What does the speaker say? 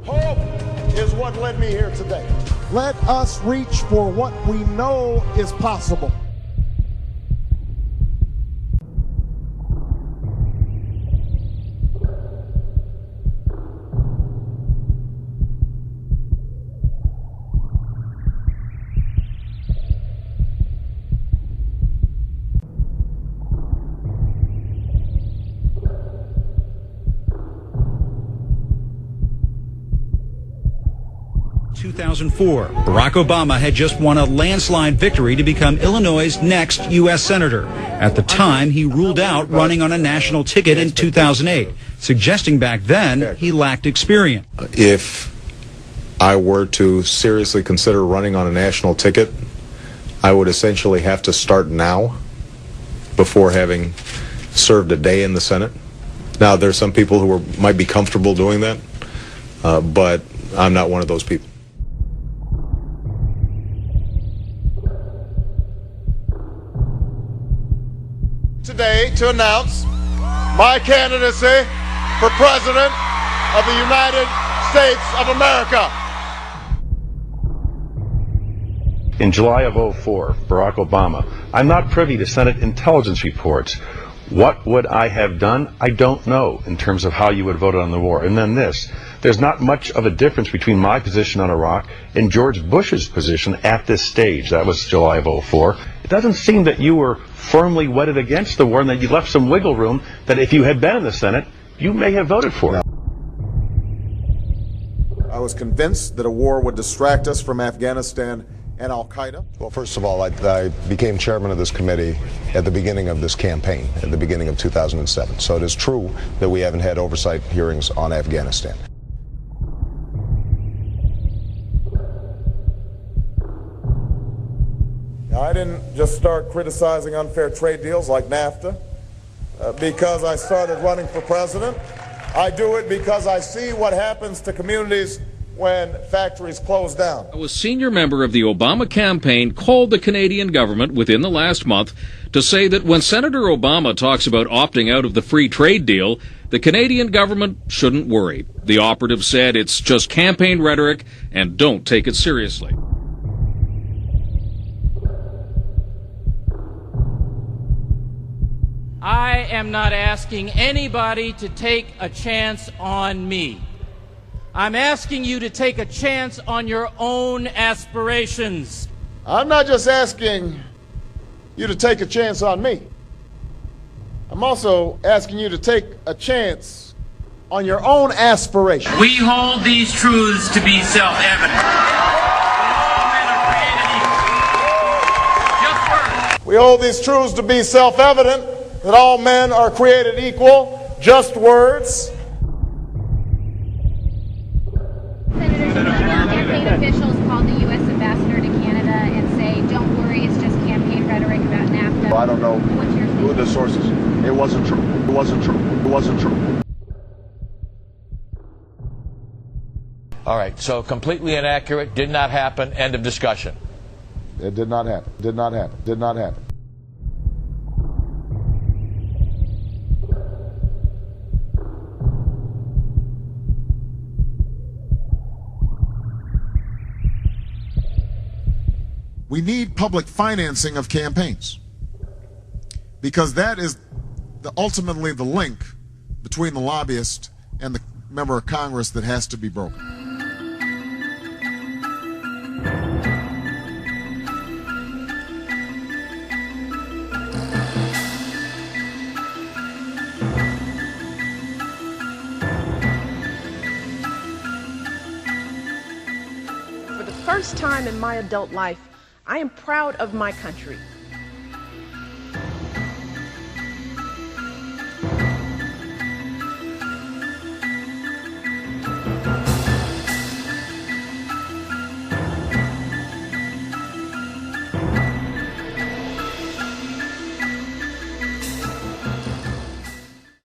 Hope is what led me here today. Let us reach for what we know is possible. In 2004, Barack Obama had just won a landslide victory to become Illinois' next U.S. Senator. At the time, he ruled out running on a national ticket in 2008, suggesting back then he lacked experience. If I were to seriously consider running on a national ticket, I would essentially have to start now before having served a day in the Senate. Now, there's some people who might be comfortable doing that, but I'm not one of those people. Today to announce my candidacy for President of the United States of America. In July of 2004, Barack Obama, I'm not privy to Senate intelligence reports. What would I have done? I don't know in terms of how you would have voted on the war. And then this, there's not much of a difference between my position on Iraq and George Bush's position at this stage. That was July of 2004. It doesn't seem that you were firmly wedded against the war and that you left some wiggle room that if you had been in the Senate, you may have voted for it. I was convinced that a war would distract us from Afghanistan and al-Qaeda. Well, first of all, I became chairman of this committee at the beginning of this campaign, at the beginning of 2007. So it is true that we haven't had oversight hearings on Afghanistan. Now, I didn't just start criticizing unfair trade deals like NAFTA because I started running for president. I do it because I see what happens to communities when factories close down. A senior member of the Obama campaign called the Canadian government within the last month to say that when Senator Obama talks about opting out of the free trade deal, the Canadian government shouldn't worry. The operative said it's just campaign rhetoric and don't take it seriously. I am not asking anybody to take a chance on me. I'm asking you to take a chance on your own aspirations. I'm not just asking you to take a chance on me. I'm also asking you to take a chance on your own aspirations. We hold these truths to be self-evident. All men are created equal. Just words. We hold these truths to be self-evident, that all men are created equal, just words. Campaign officials called the U.S. ambassador to Canada and say, don't worry, it's just campaign rhetoric about NAFTA. I don't know What's your who the sources. It wasn't true. It wasn't true. It wasn't true. All right, so completely inaccurate, did not happen, end of discussion. It did not happen. Did not happen. Did not happen. We need public financing of campaigns because that is ultimately the link between the lobbyist and the member of Congress that has to be broken. For the first time in my adult life, I am proud of my country.